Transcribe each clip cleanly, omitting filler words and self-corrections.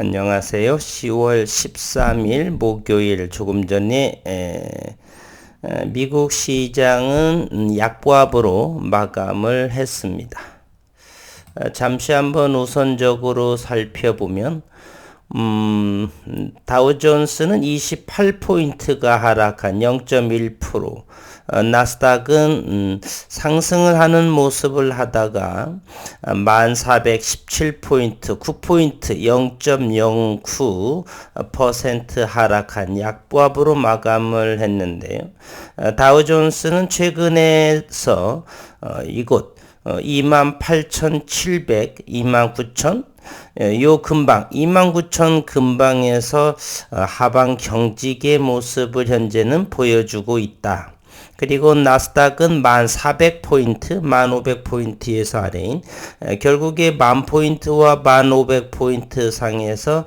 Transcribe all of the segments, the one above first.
안녕하세요. 10월 13일 목요일 조금 전에 미국 시장은 약보합으로 마감을 했습니다. 잠시 한번 우선적으로 살펴보면 다우존스는 28포인트가 하락한 0.1%, 나스닥은 상승을 하는 모습을 하다가 1417포인트, 9포인트 0.09% 하락한 약보합으로 마감을 했는데요. 다우존스는 최근에서 이곳 28,700, 29,000 요 근방 29,000 근방에서 하방 경직의 모습을 현재는 보여주고 있다. 그리고 나스닥은 1400포인트, 1500포인트에서 아래인 결국에 10,000포인트와 1500포인트 상에서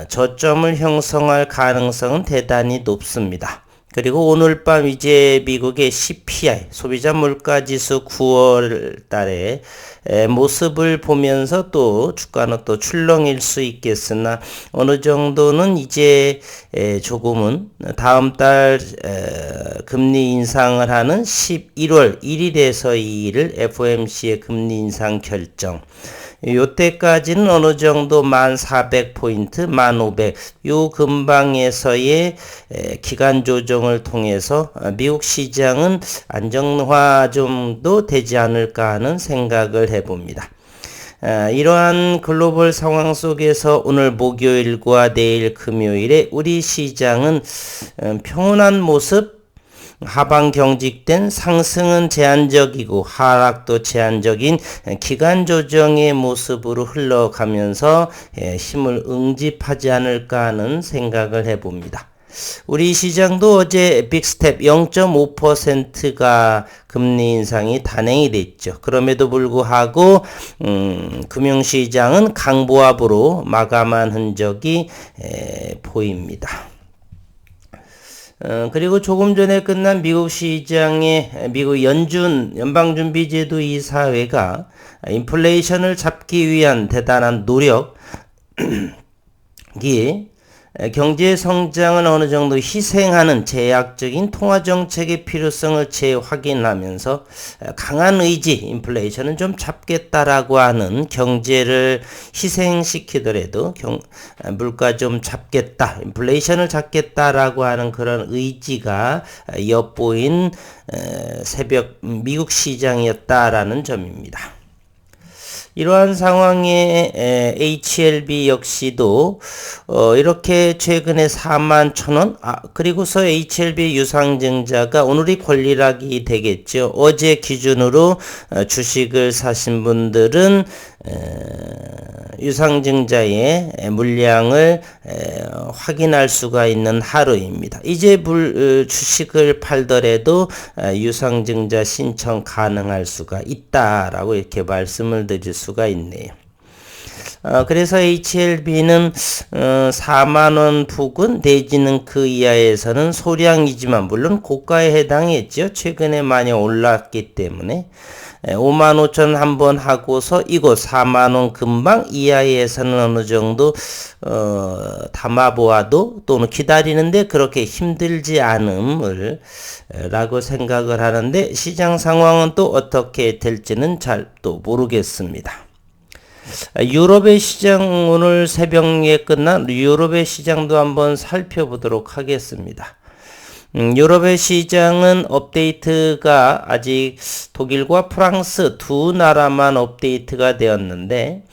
저점을 형성할 가능성은 대단히 높습니다. 그리고 오늘 밤 이제 미국의 CPI, 소비자 물가지수 9월 달에 모습을 보면서 또 주가는 또 출렁일 수 있겠으나 어느 정도는 이제 조금은 다음 달 금리 인상을 하는 11월 1일에서 2일 FOMC의 금리 인상 결정, 요때까지는 어느 정도 1400포인트, 1500, 요 근방에서의 기간 조정을 통해서 미국 시장은 안정화 좀도 되지 않을까 하는 생각을 해봅니다. 이러한 글로벌 상황 속에서 오늘 목요일과 내일 금요일에 우리 시장은 평온한 모습, 하방 경직된 상승은 제한적이고 하락도 제한적인 기간 조정의 모습으로 흘러가면서 힘을 응집하지 않을까 하는 생각을 해봅니다. 우리 시장도 어제 빅스텝 0.5%가 금리 인상이 단행이 됐죠. 그럼에도 불구하고 금융시장은 강보합으로 마감한 흔적이 보입니다. 그리고 조금 전에 끝난 미국 시장의 미국 연방준비제도 이사회가 인플레이션을 잡기 위한 대단한 노력이 경제 성장을 어느 정도 희생하는 제약적인 통화정책의 필요성을 재확인하면서 강한 의지, 인플레이션은 좀 잡겠다라고 하는 경제를 희생시키더라도 물가 좀 잡겠다, 인플레이션을 잡겠다라고 하는 그런 의지가 엿보인 새벽 미국 시장이었다라는 점입니다. 이러한 상황에 HLB 역시도 이렇게 최근에 41,000원, 그리고서 HLB 유상증자가 오늘이 권리락이 되겠죠. 어제 기준으로 주식을 사신 분들은 유상증자의 물량을 확인할 수가 있는 하루입니다. 이제 주식을 팔더라도 유상증자 신청 가능할 수가 있다라고 이렇게 말씀을 드릴 수가 있네요. 그래서 HLB는 4만원 부근 내지는 그 이하에서는 소량이지만 물론 고가에 해당했죠. 최근에 많이 올랐기 때문에 55,000 한번 하고서 이곳 4만원 근방 이하에서는 어느 정도 담아보아도 또는 기다리는데 그렇게 힘들지 않음을 라고 생각을 하는데 시장 상황은 또 어떻게 될지는 잘 또 모르겠습니다. 유럽의 시장 오늘 새벽에 끝난 유럽의 시장도 한번 살펴보도록 하겠습니다. 유럽의 시장은 업데이트가 아직 독일과 프랑스 두 나라만 업데이트가 되었는데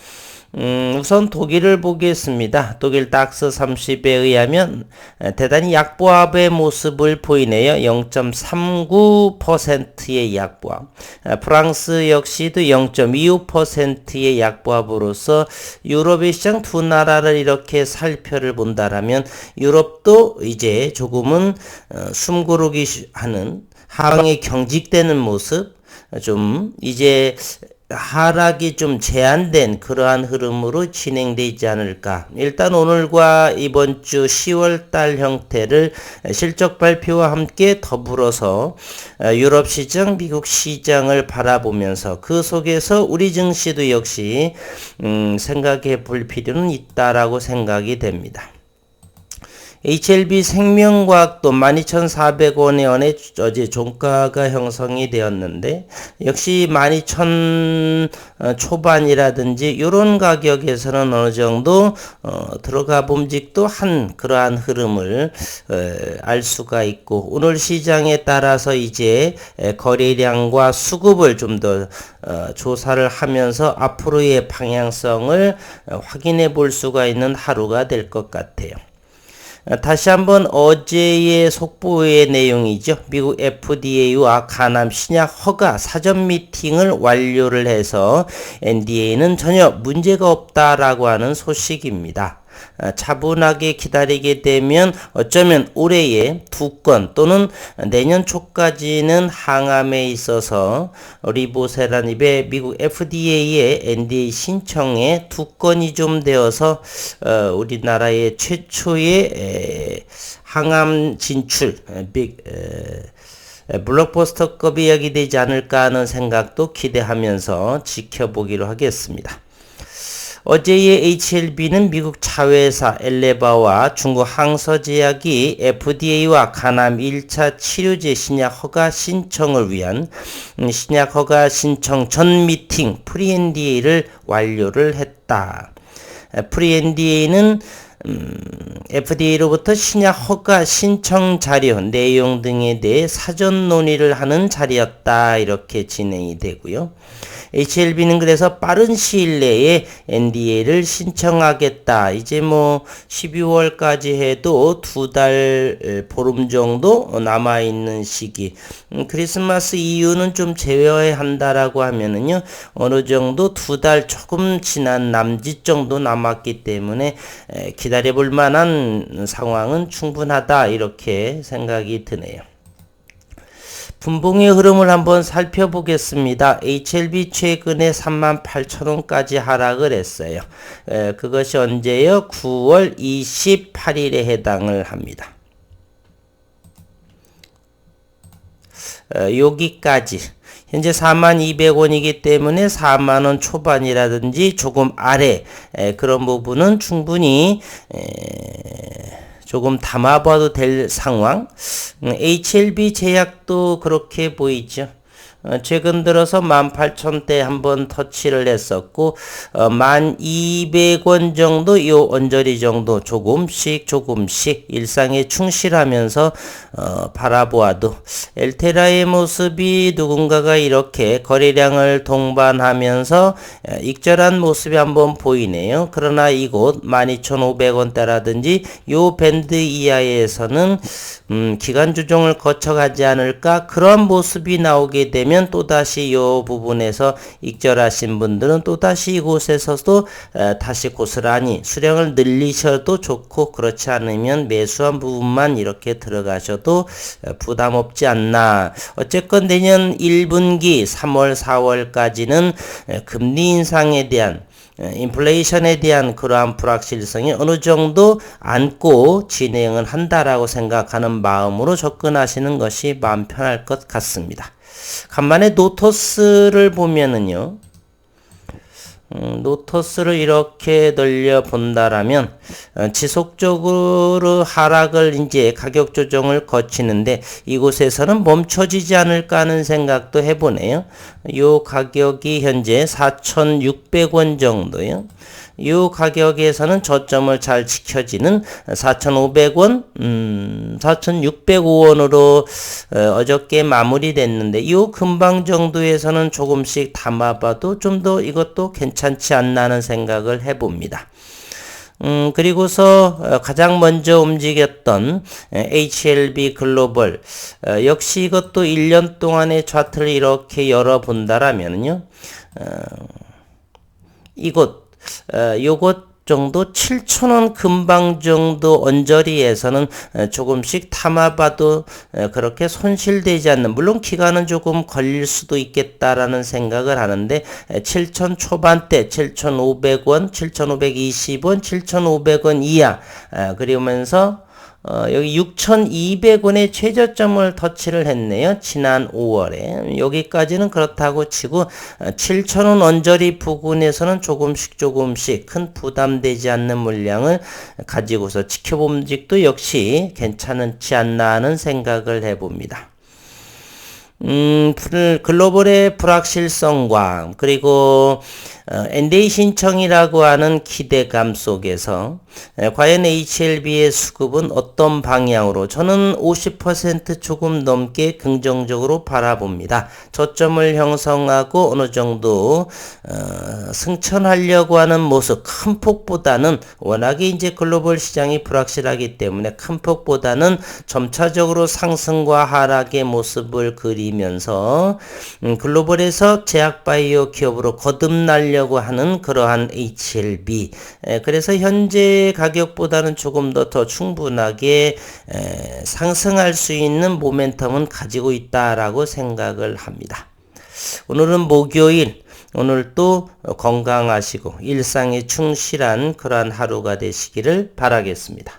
우선 독일을 보겠습니다. 독일 닥스 30에 의하면 대단히 약보합의 모습을 보이네요. 0.39%의 약보합. 프랑스 역시도 0.25%의 약보합으로서 유럽의 시장 두 나라를 이렇게 살펴를 본다라면 유럽도 이제 조금은 숨고르기 하는 하방에 경직되는 모습, 좀 이제 하락이 좀 제한된 그러한 흐름으로 진행되지 않을까. 일단 오늘과 이번 주 10월 달 형태를 실적 발표와 함께 더불어서 유럽 시장, 미국 시장을 바라보면서 그 속에서 우리 증시도 역시 생각해 볼 필요는 있다라고 생각이 됩니다. HLB 생명과학도 12,400원에 어제 종가가 형성이 되었는데 역시 12,000 초반이라든지 이런 가격에서는 어느 정도 들어가 봄직도 한 그러한 흐름을 알 수가 있고 오늘 시장에 따라서 이제 거래량과 수급을 좀 더 조사를 하면서 앞으로의 방향성을 확인해 볼 수가 있는 하루가 될 것 같아요. 다시 한번 어제의 속보의 내용이죠. 미국 FDA와 간암 신약 허가 사전 미팅을 완료를 해서 NDA는 전혀 문제가 없다라고 하는 소식입니다. 차분하게 기다리게 되면 어쩌면 올해에 2건 또는 내년 초까지는 항암에 있어서 리보세라닙의 미국 FDA의 NDA 신청에 2건이 좀 되어서 우리나라의 최초의 항암 진출 블록버스터급이 이야기되지 않을까 하는 생각도 기대하면서 지켜보기로 하겠습니다. 어제의 HLB는 미국 차회사 엘레바와 중국 항서제약이 FDA와 간암 1차 치료제 신약 허가 신청을 위한 신약 허가 신청 전 미팅 프리-NDA를 완료를 했다. 프리-NDA는 FDA로부터 신약 허가 신청 자료 내용 등에 대해 사전 논의를 하는 자리였다. 이렇게 진행이 되고요. HLB는 그래서 빠른 시일 내에 NDA를 신청하겠다. 이제 12월까지 해도 2달 보름 정도 남아있는 시기. 크리스마스 이후는 좀 제외해야 한다라고 하면은요, 어느 정도 2달 조금 지난 남짓 정도 남았기 때문에 기다려볼 만한 상황은 충분하다. 이렇게 생각이 드네요. 분봉의 흐름을 한번 살펴보겠습니다. HLB 최근에 38,000원까지 하락을 했어요. 그것이 언제요? 9월 28일에 해당을 합니다. 여기까지. 현재 42,200원이기 때문에 40,000원 초반이라든지 조금 아래 그런 부분은 충분히 조금 담아봐도 될 상황. HLB 제약도 그렇게 보이죠. 최근 들어서 18,000대 한번 터치를 했었고 1,200원 정도 요 언저리 정도 조금씩 일상에 충실하면서 바라보아도 엘테라의 모습이 누군가가 이렇게 거래량을 동반하면서 익절한 모습이 한번 보이네요. 그러나 이곳 12,500원대라든지 요 밴드 이하에서는 기간 조정을 거쳐가지 않을까 그런 모습이 나오게 되면 또다시 요 부분에서 익절하신 분들은 또다시 이곳에서도 다시 고스란히 수량을 늘리셔도 좋고 그렇지 않으면 매수한 부분만 이렇게 들어가셔도 부담 없지 않나. 어쨌건 내년 1분기 3월 4월까지는 금리 인상에 대한 인플레이션에 대한 그러한 불확실성이 어느 정도 안고 진행을 한다라고 생각하는 마음으로 접근하시는 것이 마음 편할 것 같습니다. 간만에 노토스를 보면은요, 노토스를 이렇게 늘려 본다라면 지속적으로 하락을 이제 가격 조정을 거치는데 이곳에서는 멈춰지지 않을까 하는 생각도 해보네요. 요 가격이 현재 4,600원 정도요. 이 가격에서는 저점을 잘 지켜지는 4,500원, 4,605원으로 어저께 마무리됐는데 이 금방 정도에서는 조금씩 담아봐도 좀 더 이것도 괜찮지 않나 하는 생각을 해봅니다. 그리고서 가장 먼저 움직였던 HLB 글로벌 역시 이것도 1년 동안의 차트를 이렇게 열어본다라면요, 요것 정도 7,000원 근방 정도 언저리에서는 조금씩 담아봐도 그렇게 손실되지 않는, 물론 기간은 조금 걸릴 수도 있겠다라는 생각을 하는데 7,000 초반대 7,500원, 7,520원, 7,500원 이하 그러면서 여기 6,200원의 최저점을 터치를 했네요. 지난 5월에. 여기까지는 그렇다고 치고 7,000원 언저리 부근에서는 조금씩 큰 부담되지 않는 물량을 가지고서 지켜본 적도 역시 괜찮지 않나 하는 생각을 해봅니다. 글로벌의 불확실성과 그리고 NDA 신청이라고 하는 기대감 속에서 과연 HLB의 수급은 어떤 방향으로, 저는 50% 조금 넘게 긍정적으로 바라봅니다. 저점을 형성하고 어느 정도 승천하려고 하는 모습, 큰 폭보다는, 워낙에 이제 글로벌 시장이 불확실하기 때문에 큰 폭보다는 점차적으로 상승과 하락의 모습을 그리면서 글로벌에서 제약바이오 기업으로 거듭나려고 하는 그러한 HLB, 그래서 현재 가격보다는 조금 더 충분하게 상승할 수 있는 모멘텀은 가지고 있다라고 생각을 합니다. 오늘은 목요일, 오늘도 건강하시고 일상에 충실한 그러한 하루가 되시기를 바라겠습니다.